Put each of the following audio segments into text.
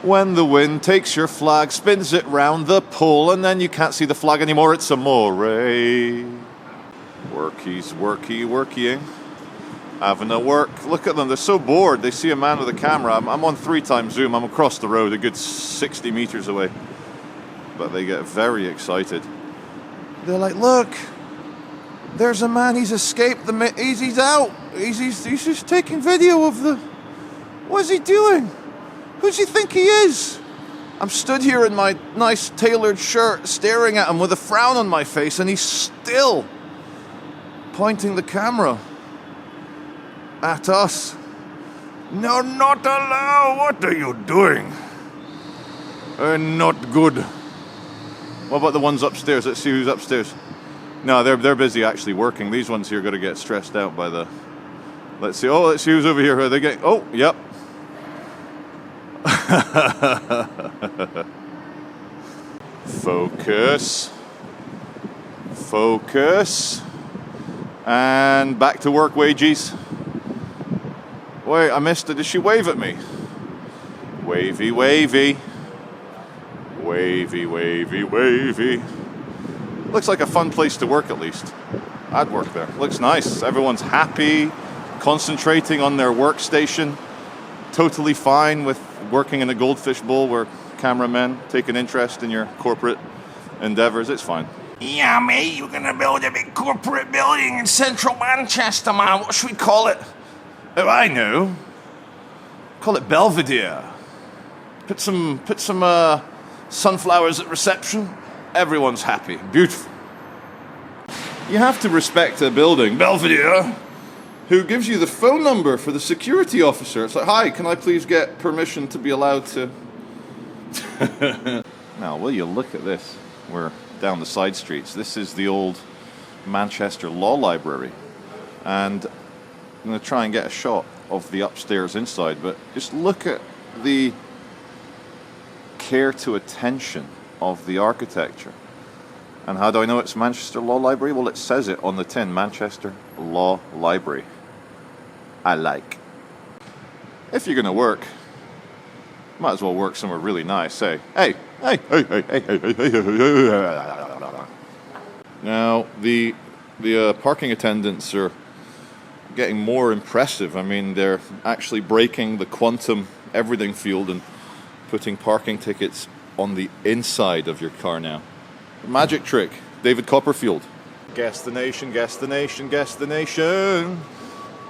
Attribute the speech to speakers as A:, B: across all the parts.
A: When the wind takes your flag, spins it round the pole, and then you can't see the flag anymore, it's amore. Workies, workying. Having a work. Look at them, they're so bored. They see a man with a camera. I'm on 3x zoom, I'm across the road, a good 60 meters away. But they get very excited. They're like, look, there's a man, he's escaped, he's out. He's just taking video of the... What's he doing? Who does he think he is? I'm stood here in my nice tailored shirt, staring at him with a frown on my face, and he's still pointing the camera at us. No, not allowed. What are you doing? Not good. What about the ones upstairs? Let's see who's upstairs. No, they're busy actually working. These ones here got to get stressed out by the... Let's see. Oh, let's see who's over here. Are they getting... Oh, yep. Focus. Focus. And back to work, wages. Wait, I missed it. Did she wave at me? Wavy, wavy. Wavy, wavy, wavy. Looks like a fun place to work, at least. I'd work there. Looks nice. Everyone's happy, concentrating on their workstation. Totally fine with working in a goldfish bowl where cameramen take an interest in your corporate endeavors. It's fine.
B: Yeah, mate, you're gonna build a big corporate building in central Manchester, man. What should we call it?
A: Oh, I know. Call it Belvedere. Put some sunflowers at reception. Everyone's happy. Beautiful. You have to respect a building, Belvedere, who gives you the phone number for the security officer. It's like, hi, can I please get permission to be allowed to... Now, will you look at this? We're down the side streets. This is the old Manchester Law Library. And I'm going to try and get a shot of the upstairs inside, but just look at the care to attention of the architecture. And how do I know it's Manchester Law Library? Well, it says it on the tin, Manchester Law Library. I like. If you're going to work, might as well work somewhere really nice. Hey. Now, the parking attendants are getting more impressive. I mean, they're actually breaking the quantum everything field and putting parking tickets on the inside of your car now. Magic trick. David Copperfield. Guess the nation, guess the nation, guess the nation.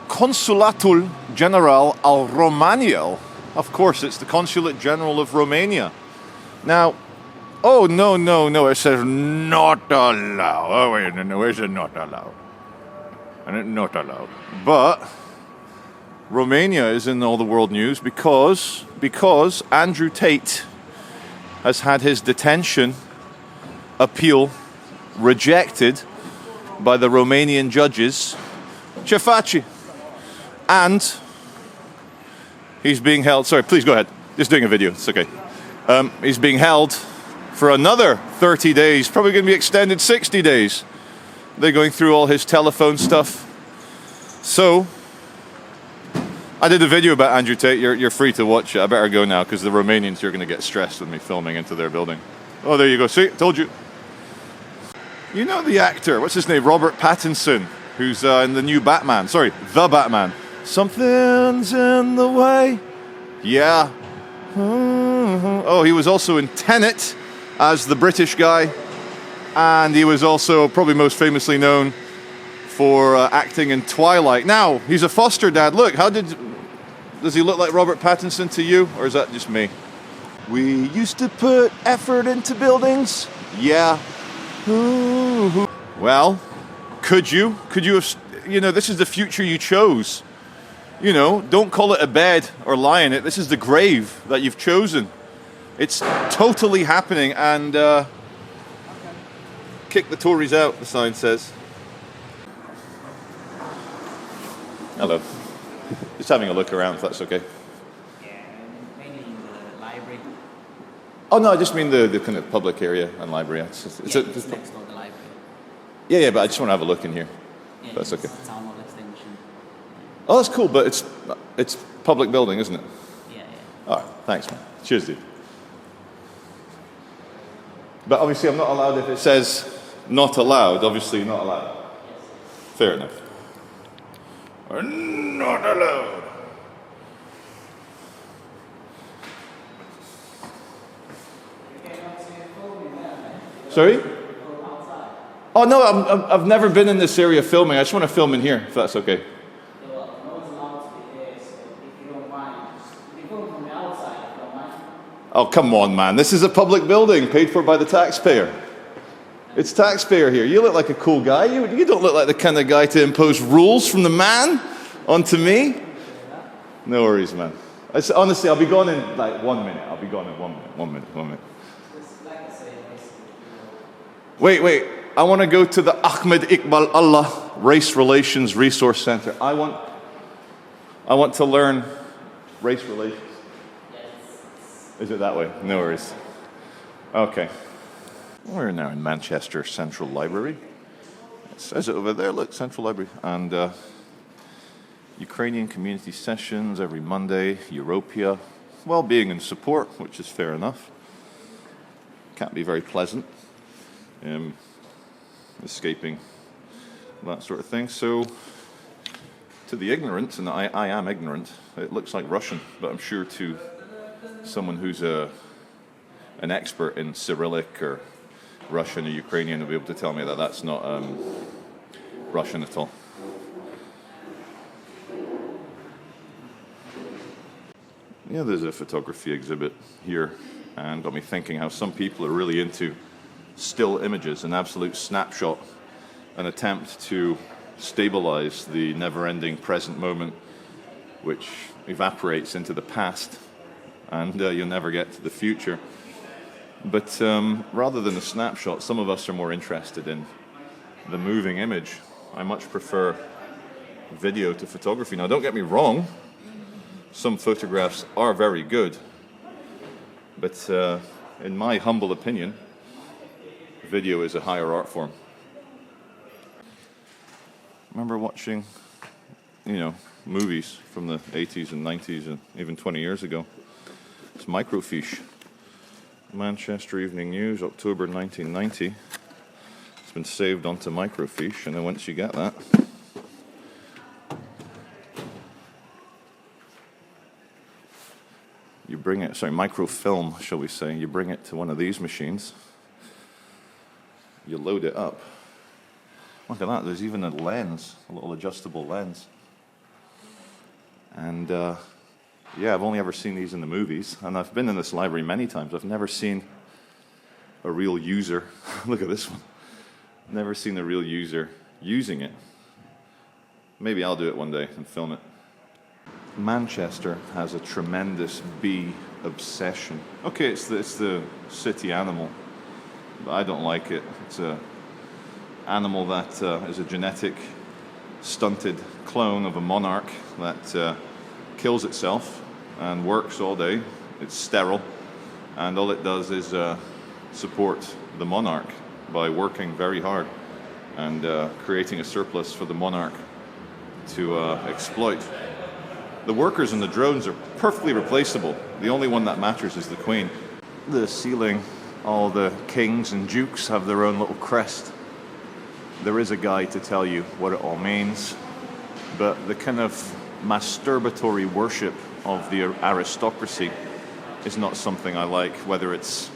A: Consulatul General al Romanial. Of course, it's the Consulate General of Romania. Now, oh, no, it says not allowed. Oh, wait, no, it's not allowed. And it's not allowed. But Romania is in all the world news because Andrew Tate has had his detention appeal rejected by the Romanian judges, Cefaci. And he's being held... Sorry, please go ahead. Just doing a video. It's okay. He's being held for another 30 days. Probably going to be extended 60 days. They're going through all his telephone stuff. So, I did a video about Andrew Tate. You're free to watch it. I better go now because the Romanians are going to get stressed with me filming into their building. Oh, there you go. See? Told you. You know the actor, what's his name? Robert Pattinson, who's in the new Batman. Sorry, the Batman. Something's in the way. Yeah. Oh, he was also in Tenet as the British guy. And he was also probably most famously known for acting in Twilight. Now, he's a foster dad. Look, does he look like Robert Pattinson to you? Or is that just me? We used to put effort into buildings. Yeah. Well, could you have, this is the future you chose. Don't call it a bed or lie in it. This is the grave that you've chosen. It's totally happening, and kick the Tories out, the sign says. Hello. Just having a look around, if that's okay.
C: Yeah, mainly in the library.
A: Oh, no, I just mean the kind of public area and library.
C: It's next door to the library.
A: Yeah, but I just want to have a look in here.
C: Yeah,
A: that's okay.
C: Town hall extension.
A: Oh, that's cool, but it's public building, isn't it?
C: Yeah.
A: All right, thanks, man. Cheers, dude. But obviously, I'm not allowed if it says not allowed. Obviously, not allowed. Fair enough. Or not allowed. Sorry? Oh no, I've never been in this area filming. I just want to film in here, if that's okay. Oh, come on, man. This is a public building paid for by the taxpayer. It's taxpayer here. You look like a cool guy. You don't look like the kind of guy to impose rules from the man onto me. No worries, man. Honestly, I'll be gone in like 1 minute. I'll be gone in 1 minute. Wait. I want to go to the Ahmed Iqbal Allah Race Relations Resource Center. I want to learn race relations. Is it that way? No worries. Okay. We're now in Manchester Central Library. It says it over there, look, Central Library. And Ukrainian community sessions every Monday, Europia, well-being and support, which is fair enough. Can't be very pleasant. Escaping that sort of thing. So, to the ignorant, and I am ignorant, it looks like Russian, but I'm sure to someone who's an expert in Cyrillic or Russian or Ukrainian will be able to tell me that that's not Russian at all. Yeah, there's a photography exhibit here, and got me thinking how some people are really into still images, an absolute snapshot, an attempt to stabilize the never-ending present moment, which evaporates into the past, and you'll never get to the future. But rather than a snapshot, some of us are more interested in the moving image. I much prefer video to photography. Now, don't get me wrong, some photographs are very good, but in my humble opinion, video is a higher art form. I remember watching, movies from the 80s and 90s and even 20 years ago. It's microfiche. Manchester Evening News, October 1990. It's been saved onto microfiche, and then once you get that, you bring it, microfilm, shall we say, you bring it to one of these machines, you load it up. Look at that, there's even a lens, a little adjustable lens. And I've only ever seen these in the movies, and I've been in this library many times. I've never seen a real user, look at this one, never seen a real user using it. Maybe I'll do it one day and film it. Manchester has a tremendous bee obsession. Okay, it's the city animal, but I don't like it. It's a animal that is a genetic stunted clone of a monarch that kills itself and works all day. It's sterile, and all it does is support the monarch by working very hard and creating a surplus for the monarch to exploit. The workers and the drones are perfectly replaceable. The only one that matters is the queen. The ceiling, all the kings and dukes have their own little crest. There is a guide to tell you what it all means, but the kind of masturbatory worship of the aristocracy is not something I like, whether it's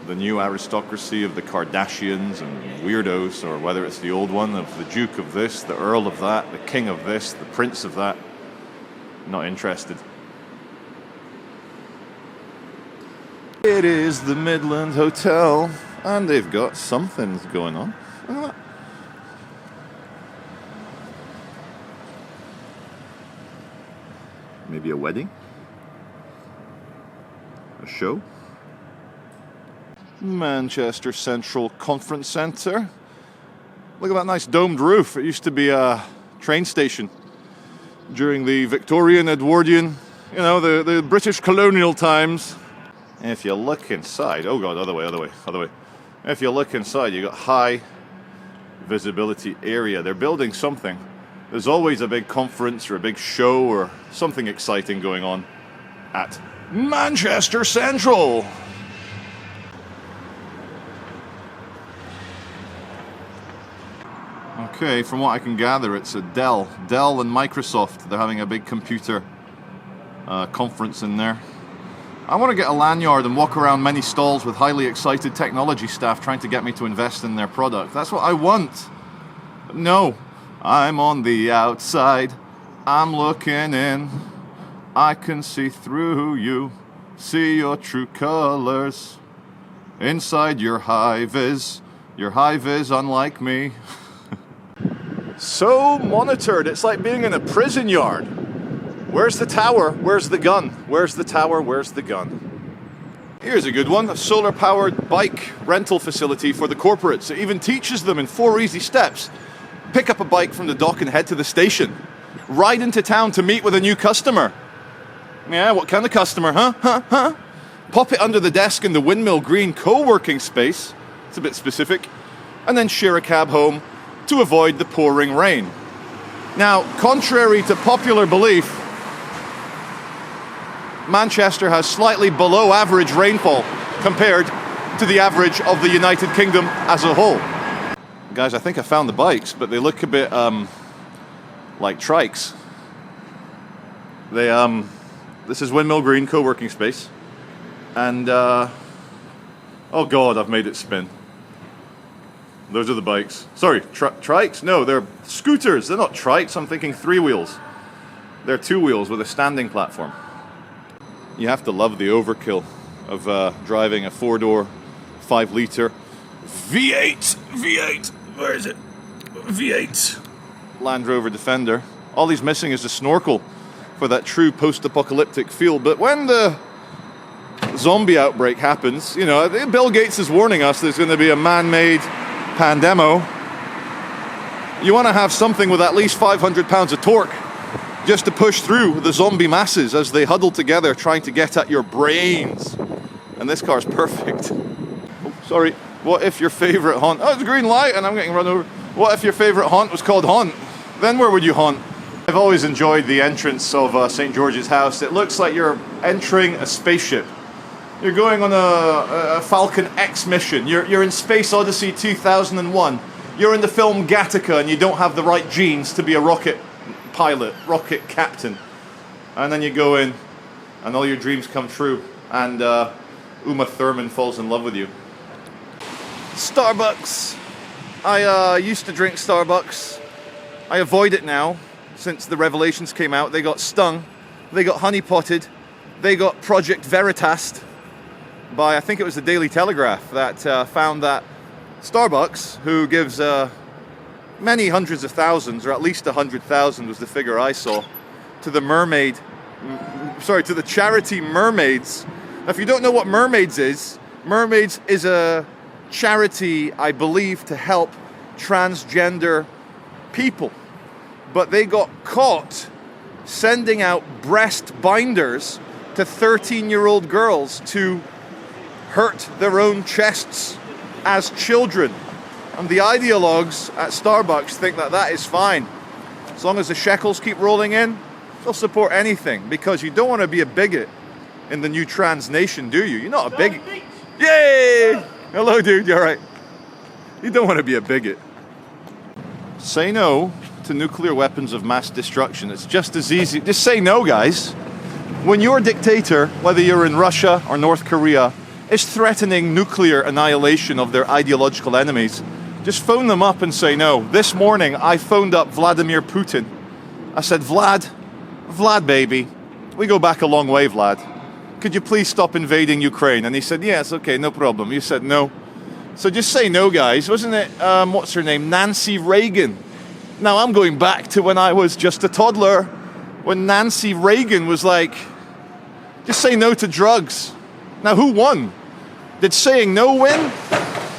A: the new aristocracy of the Kardashians and weirdos, or whether it's the old one of the Duke of this, the Earl of that, the King of this, the Prince of that. Not interested. It is the Midland Hotel, and they've got something going on. Look at that. Maybe a wedding? A show? Manchester Central Conference Centre. Look at that nice domed roof. It used to be a train station during the Victorian, Edwardian, the British colonial times. And if you look inside, oh God, other way. If you look inside, you got high visibility area. They're building something. There's always a big conference or a big show or something exciting going on at Manchester Central. Okay, from what I can gather, it's a Dell. Dell and Microsoft, they're having a big computer conference in there. I want to get a lanyard and walk around many stalls with highly excited technology staff trying to get me to invest in their product. That's what I want. But no, I'm on the outside. I'm looking in. I can see through you, see your true colors. Inside your hive is unlike me. So monitored, it's like being in a prison yard. Where's the tower? Where's the gun? Where's the tower? Where's the gun? Here's a good one, a solar-powered bike rental facility for the corporates. It even teaches them in 4 easy steps. Pick up a bike from the dock and head to the station. Ride into town to meet with a new customer. Yeah, what kind of customer, huh? Pop it under the desk in the Windmill Green co-working space. It's a bit specific. And then share a cab home to avoid the pouring rain. Now, contrary to popular belief, Manchester has slightly below average rainfall compared to the average of the United Kingdom as a whole. Guys, I think I found the bikes, but they look a bit like trikes. This is Windmill Green co-working space, and oh god, I've made it spin. Those are the bikes. Sorry, trikes? No, they're scooters. They're not trikes. I'm thinking 3 wheels. They're 2 wheels with a standing platform. You have to love the overkill of driving a 4-door, 5-liter V8. Where is it? V8 Land Rover Defender. All he's missing is a snorkel for that true post-apocalyptic feel. But when the zombie outbreak happens, you know, Bill Gates is warning us there's going to be a man-made pandemo. You want to have something with at least 500 pounds of torque just to push through the zombie masses as they huddle together trying to get at your brains. And this car's perfect. Oh, sorry. What if your favorite haunt... Oh, it's a green light and I'm getting run over. What if your favorite haunt was called Haunt? Then where would you haunt? I've always enjoyed the entrance of St. George's House. It looks like you're entering a spaceship. You're going on a Falcon X mission. You're in Space Odyssey 2001. You're in the film Gattaca and you don't have the right genes to be a rocket pilot, rocket captain. And then you go in and all your dreams come true. And Uma Thurman falls in love with you. Starbucks. I used to drink Starbucks. I avoid it now since the revelations came out. They got stung. They got honeypotted. They got Project Veritas by, I think it was the Daily Telegraph, that found that Starbucks, who gives many hundreds of thousands, or at least 100,000 was the figure I saw, to the to the charity Mermaids. Now, if you don't know what Mermaids is a charity, I believe, to help transgender people. But they got caught sending out breast binders to 13-year-old girls to hurt their own chests as children. And the ideologues at Starbucks think that that is fine. As long as the shekels keep rolling in, they'll support anything, because you don't want to be a bigot in the new trans nation, do you? You're not a bigot. Yay! Hello, dude, you alright? You don't want to be a bigot. Say no to nuclear weapons of mass destruction. It's just as easy. Just say no, guys. When your dictator, whether you're in Russia or North Korea, is threatening nuclear annihilation of their ideological enemies, just phone them up and say no. This morning, I phoned up Vladimir Putin. I said, Vlad baby, we go back a long way, Vlad. Could you please stop invading Ukraine? And he said, yes, okay, no problem. You said no. So just say no, guys. Wasn't it, what's her name? Nancy Reagan. Now I'm going back to when I was just a toddler, when Nancy Reagan was like, just say no to drugs. Now who won? Did saying no win?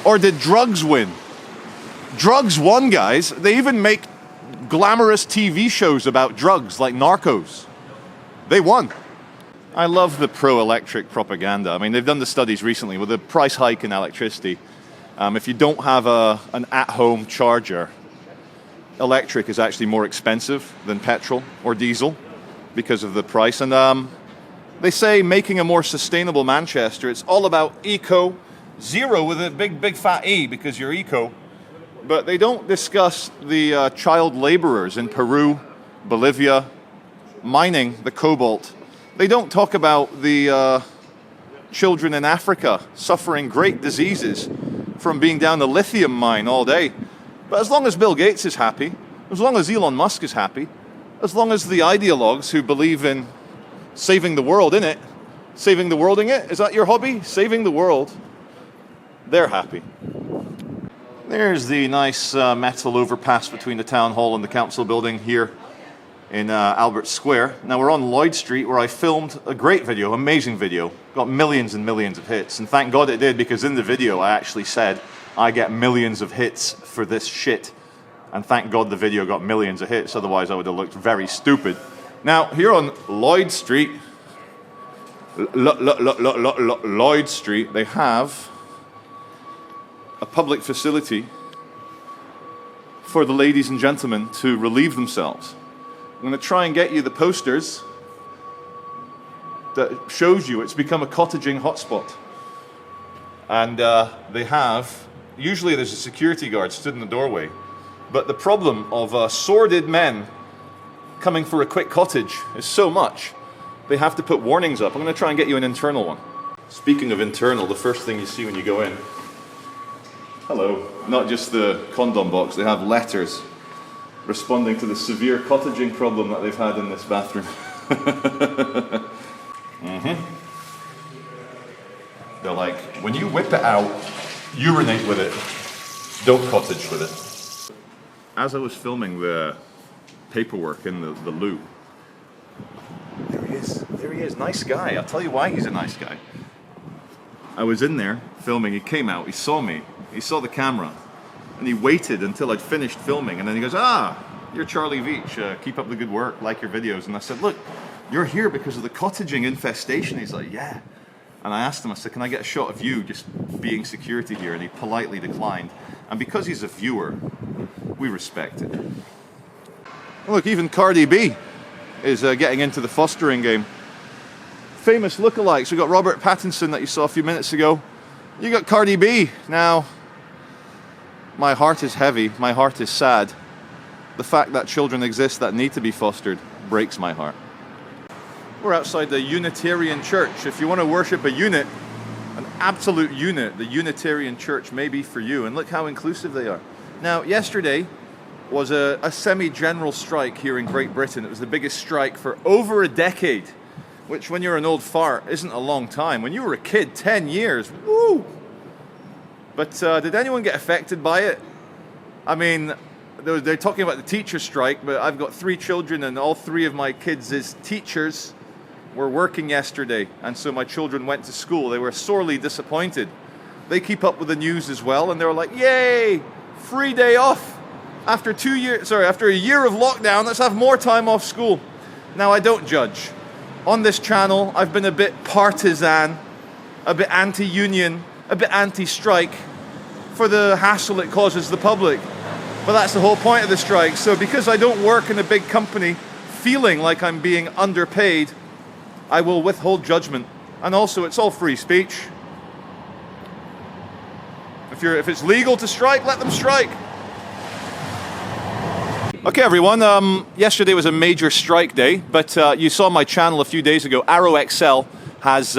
A: Or did drugs win? Drugs won, guys. They even make glamorous TV shows about drugs, like Narcos. They won. I love the pro-electric propaganda. I mean, they've done the studies recently with the price hike in electricity. If you don't have an at-home charger, electric is actually more expensive than petrol or diesel because of the price. And They say making a more sustainable Manchester, it's all about eco, zero with a big fat E because you're eco. But they don't discuss the child laborers in Peru, Bolivia, mining the cobalt. They don't talk about the children in Africa suffering great diseases from being down the lithium mine all day. But as long as Bill Gates is happy, as long as Elon Musk is happy, as long as the ideologues who believe in saving the world in it, saving the world in it, is that your hobby? Saving the world, they're happy. There's the nice metal overpass between the town hall and the council building here in Albert Square. Now we're on Lloyd Street where I filmed a great video, amazing video, got millions and millions of hits, and thank God it did, because in the video I actually said I get millions of hits for this shit, and thank God the video got millions of hits, otherwise I would have looked very stupid. Now here on Lloyd Street, Lloyd Street, they have a public facility for the ladies and gentlemen to relieve themselves. I'm going to try and get you the posters that shows you it's become a cottaging hotspot. And they have, usually there's a security guard stood in the doorway, but the problem of sordid men coming for a quick cottage is so much, they have to put warnings up. I'm going to try and get you an internal one. Speaking of internal, the first thing you see when you go in, hello, not just the condom box, they have letters responding to the severe cottaging problem that they've had in this bathroom. They're like, when you whip it out, urinate with it, don't cottage with it. As I was filming the paperwork in the loo, there he is, nice guy. I'll tell you why he's a nice guy. I was in there filming, he came out, he saw me, he saw the camera, and he waited until I'd finished filming, and then he goes, you're Charlie Veitch, keep up the good work, like your videos. And I said, look, you're here because of the cottaging infestation. He's like, yeah. And I asked him, I said, can I get a shot of you just being security here? And he politely declined. And because he's a viewer, we respect it. Look, even Cardi B is getting into the fostering game. Famous lookalikes. We got Robert Pattinson that you saw a few minutes ago. You got Cardi B. Now, my heart is heavy, my heart is sad. The fact that children exist that need to be fostered breaks my heart. We're outside the Unitarian Church. If you want to worship a unit, an absolute unit, the Unitarian Church may be for you. And look how inclusive they are. Now, yesterday was a semi-general strike here in Great Britain. It was the biggest strike for over a decade, which when you're an old fart isn't a long time. When you were a kid, 10 years, woo! But did anyone get affected by it? I mean, they're talking about the teacher strike, but I've got 3 children and all 3 of my kids as teachers were working yesterday. And so my children went to school. They were sorely disappointed. They keep up with the news as well, and they were like, yay, free day off. After a year of lockdown, let's have more time off school. Now, I don't judge. On this channel, I've been a bit partisan, a bit anti-union, a bit anti-strike for the hassle it causes the public. But that's the whole point of the strike. So because I don't work in a big company feeling like I'm being underpaid, I will withhold judgment. And also, it's all free speech. If it's legal to strike, let them strike. Okay, everyone, yesterday was a major strike day, but you saw my channel a few days ago. Arrow XL has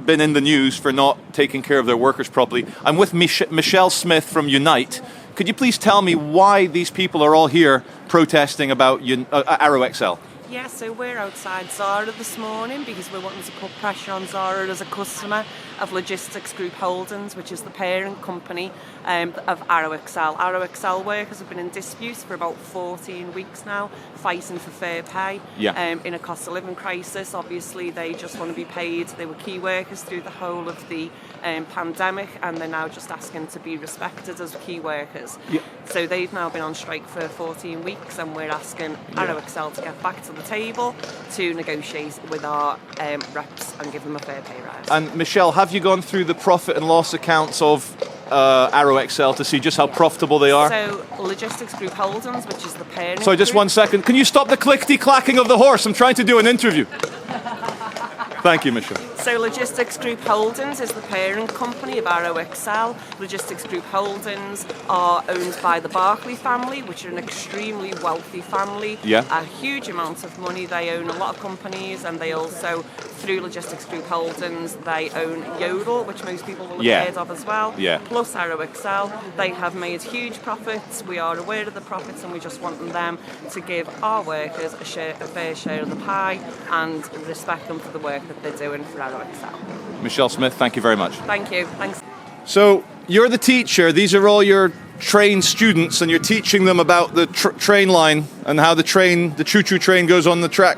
A: been in the news for not taking care of their workers properly. I'm with Michelle Smith from Unite. Could you please tell me why these people are all here protesting about Arrow XL?
D: Yeah, so we're outside Zara this morning because we're wanting to put pressure on Zara as a customer of Logistics Group Holdings, which is the parent company of Arrow XL. Arrow XL workers have been in disputes for about 14 weeks now, fighting for fair pay in a cost of living crisis. Obviously, they just want to be paid. They were key workers through the whole of the pandemic, and they're now just asking to be respected as key workers. Yeah. So they've now been on strike for 14 weeks, and we're asking Arrow XL to get back to the table to negotiate with our reps and give them a fair pay rise.
A: And Michelle, have you gone through the profit and loss accounts of Arrow XL to see just how profitable they are?
D: So Logistics Group Holdings, which is the parent
A: Sorry, just
D: group.
A: 1 second. Can you stop the clickety-clacking of the horse? I'm trying to do an interview. Thank you, Michelle.
D: So Logistics Group Holdings is the parent company of Arrow Excel. Logistics Group Holdings are owned by the Barclay family, which are an extremely wealthy family.
A: Yeah.
D: A huge amount of money. They own a lot of companies, and they also, through Logistics Group Holdings, they own Yodel, which most people will have heard of as well.
A: Yeah.
D: Plus Arrow Excel. They have made huge profits. We are aware of the profits, and we just want them to give our workers a fair share of the pie and respect them for the work that they're doing for Arrow Excel.
A: Michelle Smith, thank you very much.
D: Thank you. Thanks.
A: So you're the teacher. These are all your trained students, and you're teaching them about the train line and how the choo-choo train goes on the track.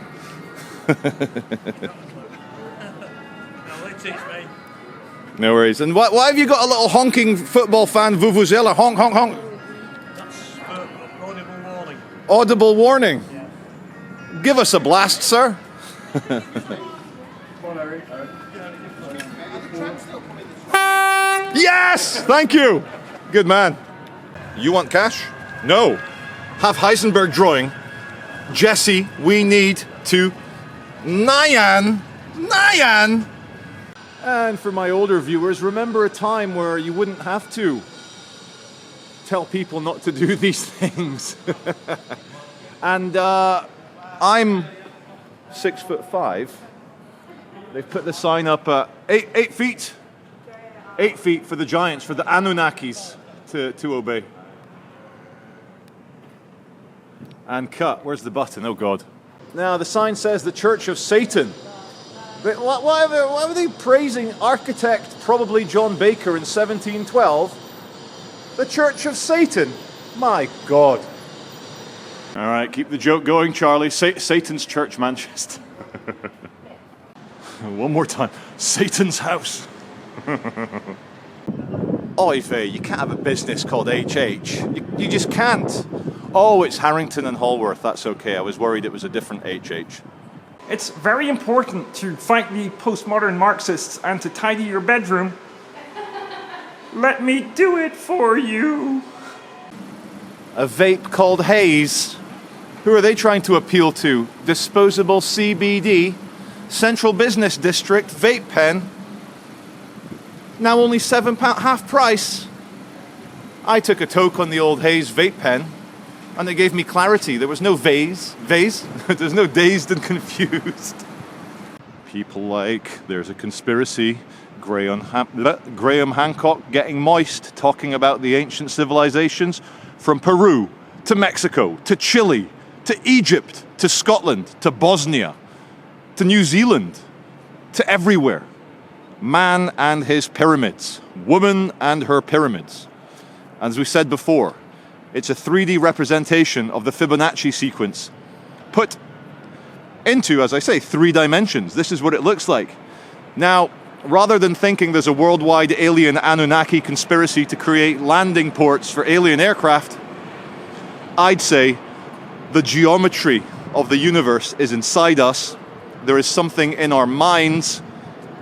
A: No worries. And why have you got a little honking football fan vuvuzela? Honk, honk, honk.
E: That's for audible warning.
A: Audible warning.
E: Yeah.
A: Give us a blast, sir. Yes! Thank you. Good man. You want cash? No. Have Heisenberg drawing. Jesse, we need to Nyan. And for my older viewers, remember a time where you wouldn't have to tell people not to do these things. And I'm 6'5". They've put the sign up at 8 feet. 8 feet for the giants, for the Anunnakis to obey. And cut. Where's the button? Oh God. Now the sign says the Church of Satan. But why were they praising architect, probably John Baker in 1712? The Church of Satan. My God. All right, keep the joke going, Charlie. Satan's Church, Manchester. One more time. Satan's house. Oy vey, you can't have a business called HH. You just can't. Oh, it's Harrington and Hallworth. That's okay. I was worried it was a different HH.
F: It's very important to fight the postmodern Marxists and to tidy your bedroom. Let me do it for you.
A: A vape called Haze. Who are they trying to appeal to? Disposable CBD, Central Business District, vape pen. Now only £7, half price. I took a toke on the old Haze vape pen, and it gave me clarity. There was no vase. There's no dazed and confused. People like, there's a conspiracy. Graham Hancock getting moist, talking about the ancient civilizations from Peru to Mexico to Chile to Egypt to Scotland to Bosnia to New Zealand to everywhere. Man and his pyramids. Woman and her pyramids. As we said before, it's a 3D representation of the Fibonacci sequence put into, as I say, 3 dimensions. This is what it looks like. Now, rather than thinking there's a worldwide alien Anunnaki conspiracy to create landing ports for alien aircraft, I'd say the geometry of the universe is inside us. There is something in our minds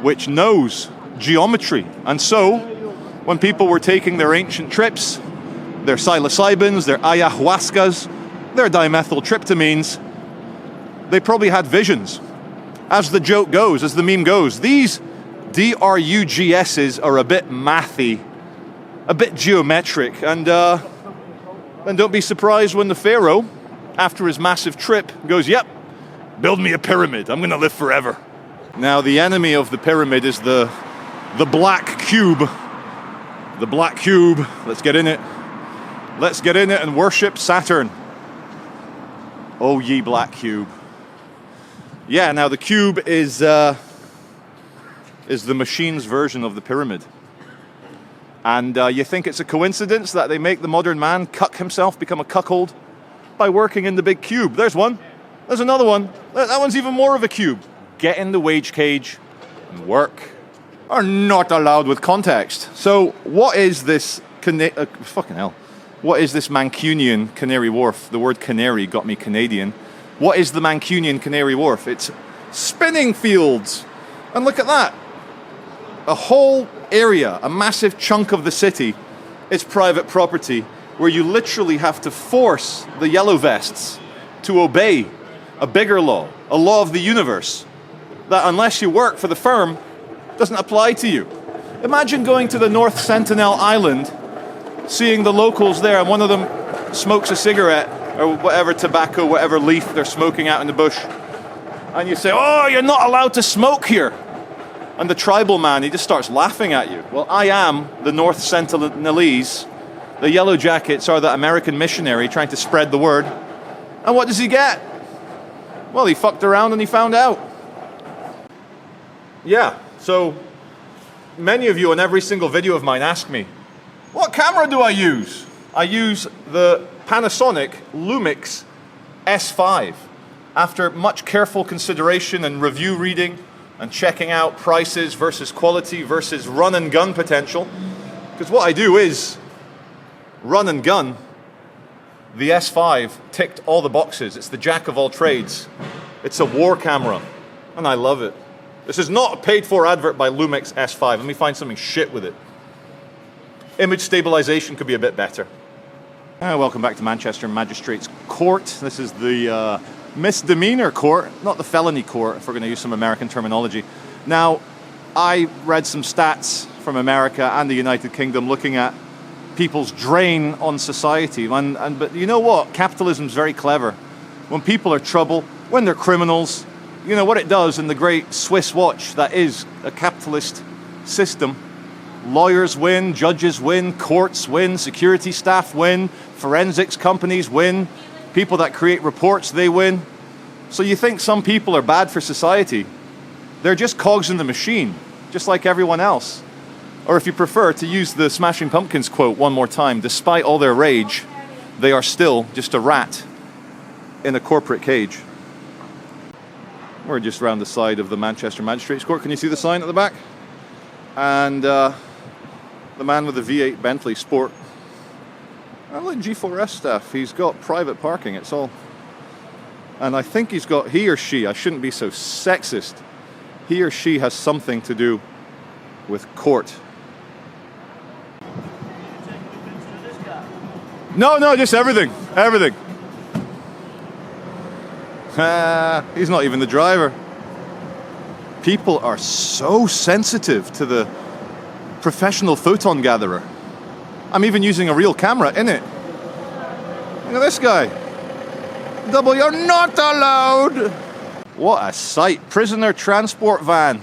A: which knows geometry. And so, when people were taking their ancient trips, their psilocybins, their ayahuascas, their dimethyltryptamines, they probably had visions. As the joke goes, as the meme goes, these DRUGSs are a bit mathy, a bit geometric, and don't be surprised when the Pharaoh, after his massive trip, goes, yep, build me a pyramid, I'm going to live forever. Now, the enemy of the pyramid is the black cube. The black cube. Let's get in it. Let's get in it and worship Saturn. Oh, ye black cube. Yeah, now the cube is the machine's version of the pyramid. And you think it's a coincidence that they make the modern man cuck himself, become a cuckold, by working in the big cube. There's one. There's another one. That one's even more of a cube. Get in the wage cage and work are not allowed with context. So what is this fucking hell? What is this Mancunian Canary Wharf? The word canary got me Canadian. What is the Mancunian Canary Wharf? It's spinning fields. And look at that. A whole area, a massive chunk of the city, is private property where you literally have to force the yellow vests to obey a bigger law, a law of the universe. that unless you work for the firm, doesn't apply to you. Imagine going to the North Sentinel Island, seeing the locals there, and one of them smokes a cigarette or whatever tobacco, whatever leaf they're smoking out in the bush. And you say, oh, you're not allowed to smoke here. And the tribal man, he just starts laughing at you. Well, I am the North Sentinelese. The Yellow Jackets are the American missionary trying to spread the word. And what does he get? Well, he fucked around and he found out. Yeah, so many of you on every single video of mine ask me, what camera do I use? I use the Panasonic Lumix S5. After much careful consideration and review reading and checking out prices versus quality versus run and gun potential, because what I do is run and gun, the S5 ticked all the boxes. It's the jack of all trades. It's a war camera, and I love it. This is not a paid-for advert by Lumix S5. Let me find something shit with it. Image stabilization could be a bit better. Welcome back to Manchester Magistrates Court. This is the misdemeanor court, not the felony court, if we're going to use some American terminology. Now, I read some stats from America and the United Kingdom looking at people's drain on society. But you know what? Capitalism's very clever. When people are trouble, when they're criminals, you know what it does in the great Swiss watch that is a capitalist system. Lawyers win, judges win, courts win, security staff win, forensics companies win, people that create reports, they win. So you think some people are bad for society. They're just cogs in the machine, just like everyone else. Or if you prefer to use the Smashing Pumpkins quote one more time, despite all their rage, they are still just a rat in a corporate cage. We're just round the side of the Manchester Magistrates Court. Can you see the sign at the back? And the man with the V8 Bentley Sport. I like G4S staff. He's got private parking, it's all. And I think he's got, he or she, I shouldn't be so sexist, he or she has something to do with court. No, just everything. Everything. He's not even the driver. People are so sensitive to the professional photon gatherer. I'm even using a real camera in it. Look at this guy. Double, you're not allowed. What a sight. Prisoner transport van.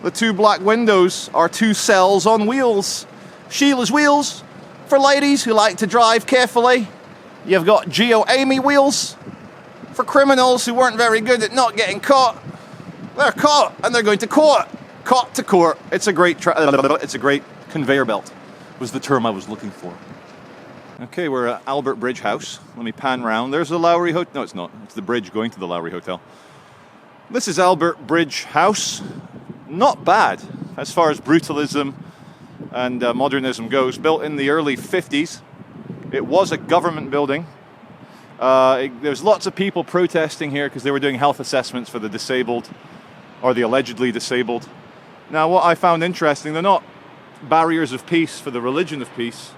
A: The two black windows are two cells on wheels. Sheila's wheels for ladies who like to drive carefully. You've got Geo Amy wheels for criminals who weren't very good at not getting caught. They're caught and they're going to court. Caught to court. It's a great conveyor belt was the term I was looking for. Okay, we're at Albert Bridge House. Let me pan round. There's the Lowry Hotel. No, it's not. It's the bridge going to the Lowry Hotel. This is Albert Bridge House. Not bad as far as brutalism and modernism goes. Built in the early 50s. It was a government building. There's lots of people protesting here because they were doing health assessments for the disabled or the allegedly disabled. Now, what I found interesting, they're not barriers of peace for the religion of peace.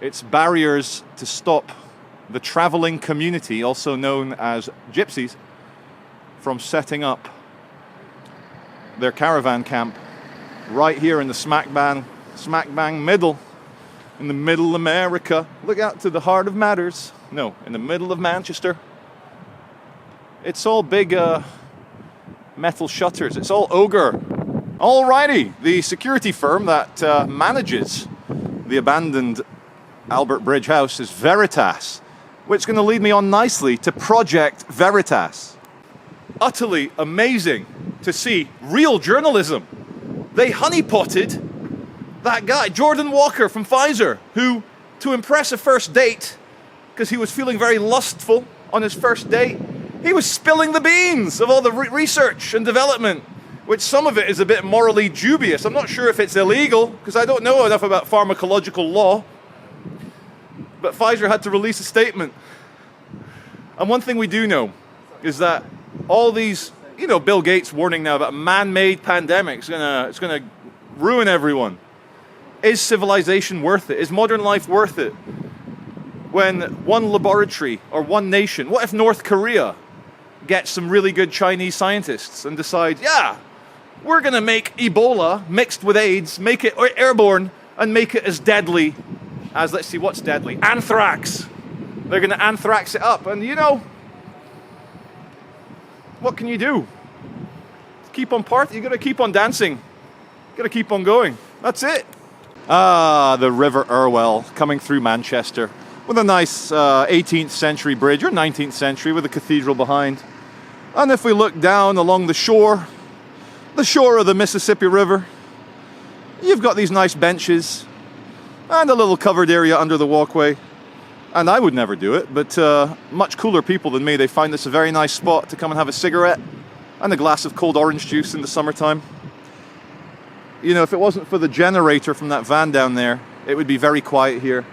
A: It's barriers to stop the traveling community, also known as gypsies, from setting up their caravan camp right here in the smack bang middle, in the middle of America. Look out to the heart of matters. No, in the middle of Manchester. It's all big metal shutters. It's all ogre. Alrighty, the security firm that manages the abandoned Albert Bridge House is Veritas, which is going to lead me on nicely to Project Veritas. Utterly amazing to see real journalism. They honeypotted that guy, Jordan Walker from Pfizer, who, to impress a first date, because he was feeling very lustful on his first date, he was spilling the beans of all the research and development, which some of it is a bit morally dubious. I'm not sure if it's illegal, because I don't know enough about pharmacological law. But Pfizer had to release a statement. And one thing we do know is that all these, you know, Bill Gates warning now about a man-made pandemic, it's gonna ruin everyone. Is civilization worth it? Is modern life worth it? When one laboratory or one nation, what if North Korea get some really good Chinese scientists and decide, yeah, we're going to make Ebola mixed with AIDS, make it airborne, and make it as deadly as, let's see, what's deadly? Anthrax. They're going to anthrax it up. And you know, what can you do? Keep on partying. You got to keep on dancing. Got to keep on going. That's it. Ah, the River Irwell coming through Manchester with a nice 18th century bridge, or 19th century, with a cathedral behind. And if we look down along the shore of the Mississippi River, you've got these nice benches and a little covered area under the walkway. And I would never do it, but much cooler people than me, they find this a very nice spot to come and have a cigarette and a glass of cold orange juice in the summertime. You know, if it wasn't for the generator from that van down there, it would be very quiet here.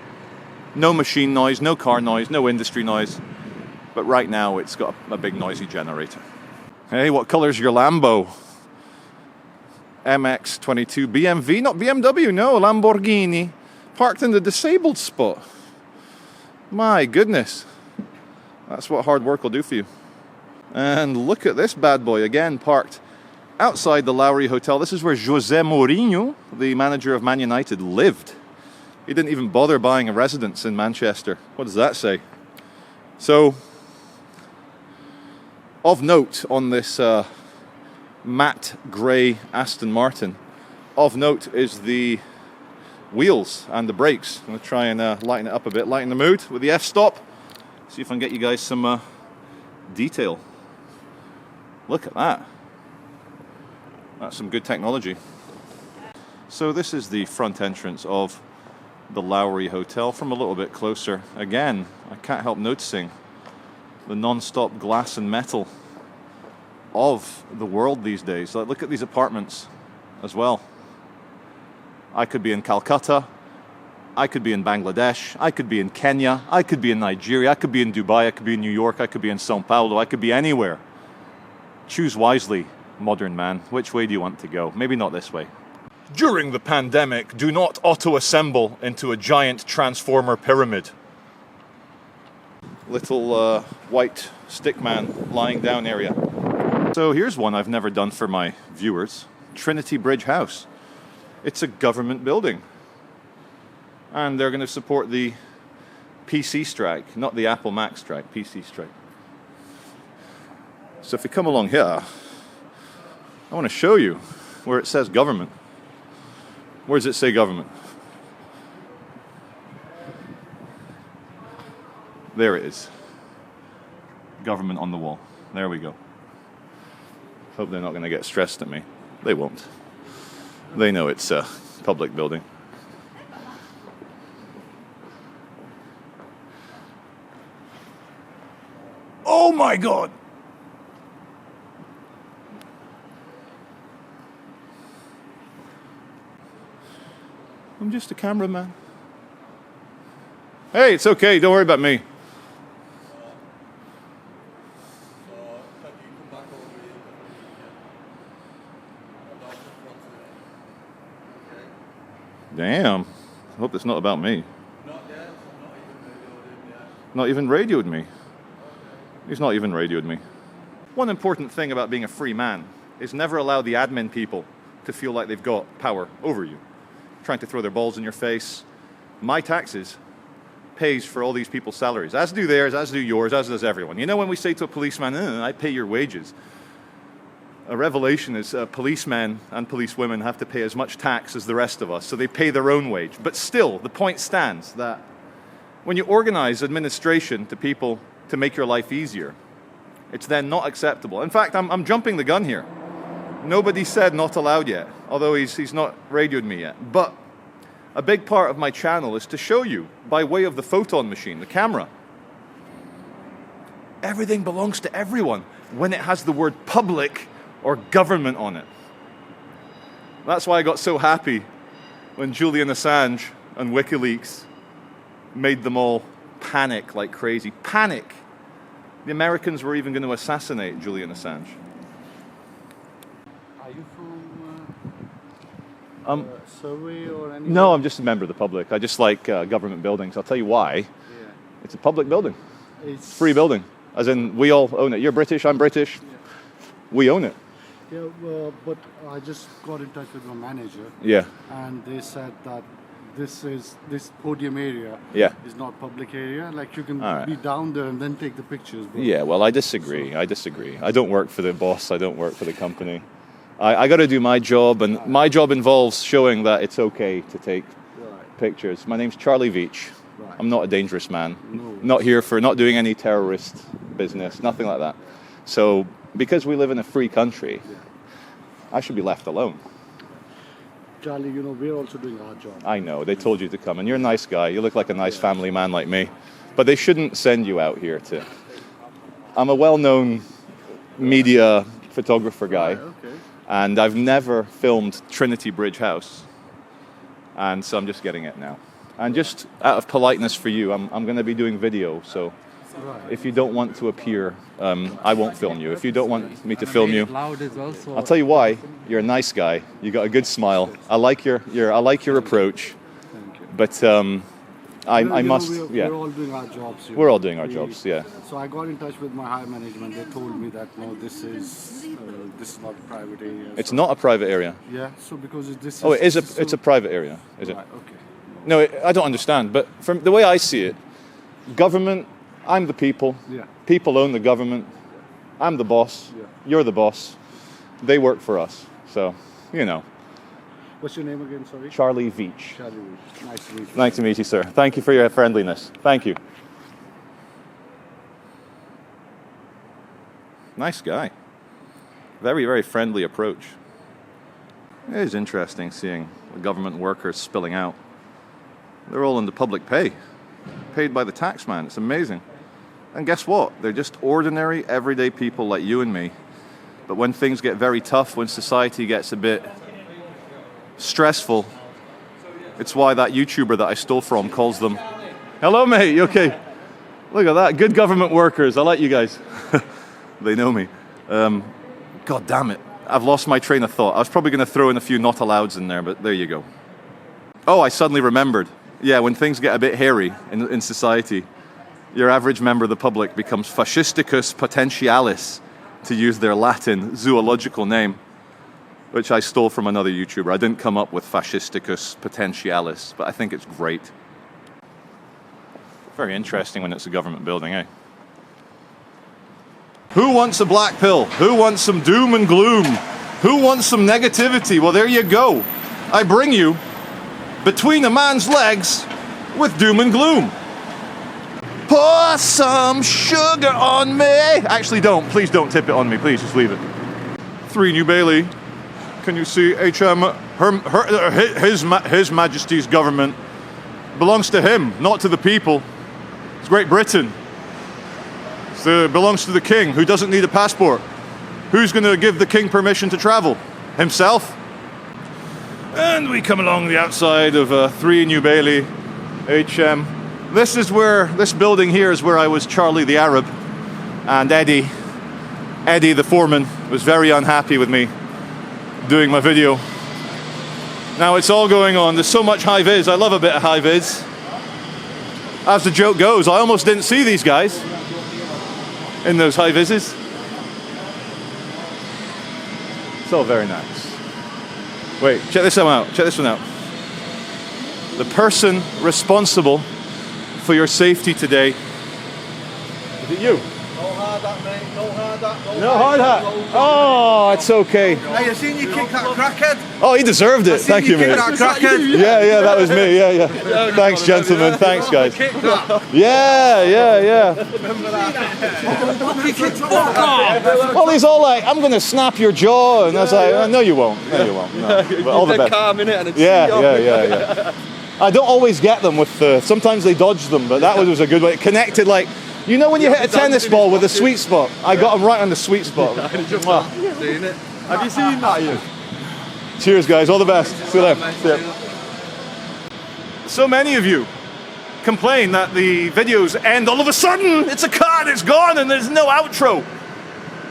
A: No machine noise, no car noise, no industry noise. But right now it's got a big noisy generator. Hey, what color's your Lambo? MX-22 BMW, not BMW, no, Lamborghini. Parked in the disabled spot. My goodness. That's what hard work will do for you. And look at this bad boy, again parked outside the Lowry Hotel. This is where Jose Mourinho, the manager of Man United, lived. He didn't even bother buying a residence in Manchester. What does that say? So, of note on this matte grey Aston Martin, of note is the wheels and the brakes. I'm going to try and lighten it up a bit, lighten the mood with the f-stop. See if I can get you guys some detail. Look at that. That's some good technology. So this is the front entrance of the Lowry Hotel from a little bit closer. Again, I can't help noticing the non-stop glass and metal of the world these days. Like, look at these apartments as well. I could be in Calcutta, I could be in Bangladesh, I could be in Kenya, I could be in Nigeria, I could be in Dubai, I could be in New York, I could be in Sao Paulo, I could be anywhere. Choose wisely, modern man. Which way do you want to go? Maybe not this way. During the pandemic, do not auto-assemble into a giant transformer pyramid. Little white stickman lying down area. So here's one I've never done for my viewers. Trinity Bridge House. It's a government building. And they're going to support the PC strike, not the Apple Mac strike, PC strike. So if we come along here, I want to show you where it says government. Where does it say government? There it is. Government on the wall. There we go. Hope they're not going to get stressed at me. They won't. They know it's a public building. Oh my God! I'm just a cameraman. Hey, it's okay. Don't worry about me. Damn. I hope it's not about me. Not even radioed me. He's not even radioed me. One important thing about being a free man is never allow the admin people to feel like they've got power over you, trying to throw their balls in your face. My taxes pays for all these people's salaries, as do theirs, as do yours, as does everyone. You know, when we say to a policeman, I pay your wages, a revelation is policemen and policewomen have to pay as much tax as the rest of us, so they pay their own wage. But still, the point stands that when you organize administration to people to make your life easier, it's then not acceptable. In fact, I'm jumping the gun here. Nobody said not allowed yet, although he's not radioed me yet. But a big part of my channel is to show you, by way of the photon machine, the camera, everything belongs to everyone when it has the word public or government on it. That's why I got so happy when Julian Assange and WikiLeaks made them all panic like crazy. Panic! The Americans were even going to assassinate Julian Assange.
G: Are you from Surrey or any?
A: No, I'm just a member of the public. I just like government buildings. I'll tell you why.
G: Yeah.
A: It's a public building.
G: It's
A: Free building. As in, we all own it. You're British, I'm British. We own it.
G: Yeah, but I just got in touch with my manager,
A: Yeah.
G: and they said that this podium area
A: Yeah.
G: is not public area. Like you can
A: All right.
G: be down there and then take the pictures. But
A: Yeah, well, I disagree. I don't work for the boss. I don't work for the company. I got to do my job, and my job involves showing that it's okay to take pictures. My name's Charlie Veach.
G: Right.
A: I'm not a dangerous man.
G: No.
A: Not here for not doing any terrorist business, nothing like that. So, because we live in a free country, I should be left alone.
G: Charlie, we're also doing our job.
A: I know, they told you to come, and you're a nice guy. You look like a nice family man like me. But they shouldn't send you out here to... I'm a well-known media photographer guy,
G: Okay.
A: and I've never filmed Trinity Bridge House. And so I'm just getting it now. And just out of politeness for you, I'm going to be doing video, so if you don't want to appear, I won't film you. If you don't want me to film you,
C: Loud as well, so
A: I'll tell you why. You're a nice guy. You got a good smile. I like your approach.
G: Thank you.
A: But I must.
G: We're all doing our jobs.
A: We're all doing our jobs. Yeah.
G: So I got in touch with my higher management. They told me that no, this is not a private area.
A: It's
G: So-
A: not a private area.
G: Yeah. So because this.
A: Oh, it is
G: this
A: it's a private area, is it?
G: Right, okay.
A: No, I don't understand. But from the way I see it, government. I'm the people.
G: Yeah.
A: People own the government. I'm the boss.
G: Yeah.
A: You're the boss. They work for us. So,
G: What's your name again? Sorry.
A: Charlie Veach.
G: Charlie. Nice to meet you.
A: Nice to meet you, sir. Thank you for your friendliness. Thank you. Nice guy. Very, very friendly approach. It is interesting seeing the government workers spilling out. They're all in the public pay, paid by the taxman. It's amazing. And guess what? They're just ordinary, everyday people like you and me. But when things get very tough, when society gets a bit stressful, it's why that YouTuber that I stole from calls them, "Hello, mate, you okay?" Look at that, good government workers. I like you guys. They know me. God damn it. I've lost my train of thought. I was probably going to throw in a few not allows in there, but there you go. Oh, I suddenly remembered. Yeah, when things get a bit hairy in society, your average member of the public becomes fascisticus potentialis, to use their Latin zoological name, which I stole from another YouTuber. I didn't come up with fascisticus potentialis, but I think it's great. Very interesting when it's a government building, eh? Who wants a black pill? Who wants some doom and gloom? Who wants some negativity? Well, there you go. I bring you between a man's legs with doom and gloom. Pour some sugar on me. Actually, don't. Please don't tip it on me. Please, just leave it. 3 New Bailey. Can you see HM? His Majesty's government belongs to him, not to the people. It's Great Britain. It belongs to the king, who doesn't need a passport. Who's going to give the king permission to travel? Himself? And we come along the outside of 3 New Bailey, HM. This building here is where I was Charlie the Arab, and Eddie the foreman, was very unhappy with me doing my video. Now it's all going on. There's so much high vis. I love a bit of high vis. As the joke goes, I almost didn't see these guys in those high vises. It's all very nice. Wait, check this one out. Check this one out. The person responsible for your safety today. Is it you?
E: No hard hat, mate. No hard hat.
A: No hard hat. Oh, it's okay.
E: Hey, you seen you kick that crackhead?
A: Oh, he deserved it. Thank you, mate.
E: That crackhead.
A: Yeah, that was me. Yeah. Thanks, gentlemen. Thanks, guys. Yeah. Well, he's all like, "I'm going to snap your jaw," and I was like, "Oh, no, you won't. No. But all the best." Yeah. I don't always get them with the. Sometimes they dodge them, but that was a good way. It connected like. You know when you hit a tennis ball with a sweet spot? I got him right on the sweet spot. Mwah.
E: Have you seen that, you?
A: Cheers, guys. All the best. See you later. See ya. So many of you complain that the videos end all of a sudden. It's a cut, it's gone, and there's no outro.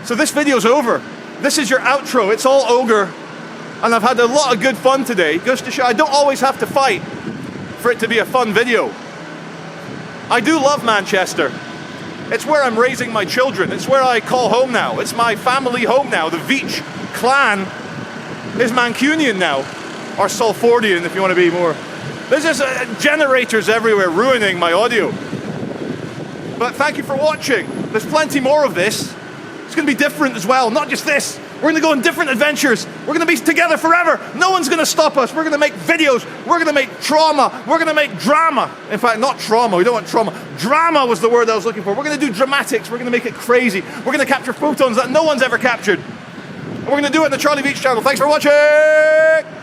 A: So this video's over. This is your outro. It's all ogre. And I've had a lot of good fun today. It goes to show I don't always have to fight for it to be a fun video. I do love Manchester. It's where I'm raising my children. It's where I call home now. It's my family home now. The Veitch clan is Mancunian now, or Salfordian if you want to be more. There's just generators everywhere ruining my audio. But thank you for watching. There's plenty more of this. It's going to be different as well, not just this. We're going to go on different adventures. We're going to be together forever. No one's going to stop us. We're going to make videos. We're going to make trauma. We're going to make drama. In fact, not trauma. We don't want trauma. Drama was the word I was looking for. We're going to do dramatics. We're going to make it crazy. We're going to capture photons that no one's ever captured. And we're going to do it on the Charlie Veitch channel. Thanks for watching.